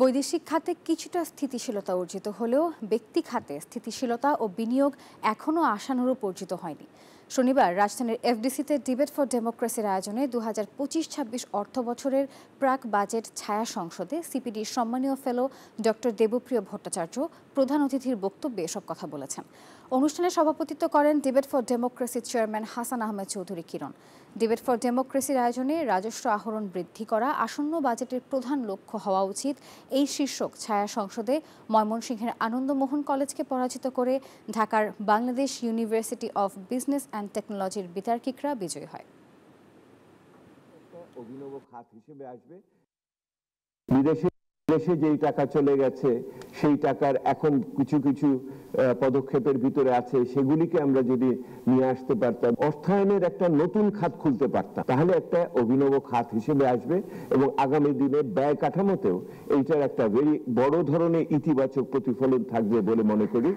বৈদেশিক খাতে কিছুটা স্থিতিশীলতা অর্জিত হলেও ব্যক্তি খাতে স্থিতিশীলতা ও বিনিয়োগ এখনও আশানুরূপ অর্জিত হয়নি। শনিবার রাজধানীর এফডিসিতে ডিবেট ফর ডেমোক্রেসির আয়োজনে 2025-26 অর্থবছরের প্রাক বাজেট ছায়া সংসদে সিপিডির সম্মানীয় ফেলো ডক্টর দেবপ্রিয় ভট্টাচার্য প্রধান অতিথির বক্তব্যে এসব কথা বলেছেন। অনুষ্ঠানে সভাপতিত্ব করেন ডিবেট ফর ডেমোক্রেসির chairman Hasan Ahmed Chowdhury Kiron. Debate for ডেমোক্রেসির আয়োজনে রাজস্ব আহরণ বৃদ্ধি করা আসন্ন বাজেটের প্রধান লক্ষ্য হওয়া উচিত এই শীর্ষক ছায়া সংসদে ময়মনসিংহের আনন্দমোহন কলেজকে পরাজিত করে ঢাকার Bangladesh university of business and টেকনোলজির বিতার্কিকরা বিজয়ী হয়। অভিনব খাত হিসেবে আসবে। দেশে যেই টাকা চলে গেছে সেই টাকার এখন কিছু কিছু পদক্ষেপের ভিতরে আছে, সেগুলিকে আমরা যদি নিয়ে আসতে পারতাম, অর্থায়নের একটা নতুন খাত খুলতে পারতাম, তাহলে একটা অভিনব খাত হিসেবে আসবে এবং আগামী দিনে ব্যয় কাঠামোতেও এইটার একটা বড় ধরনের ইতিবাচক প্রতিফলন থাকবে বলে মনে করি।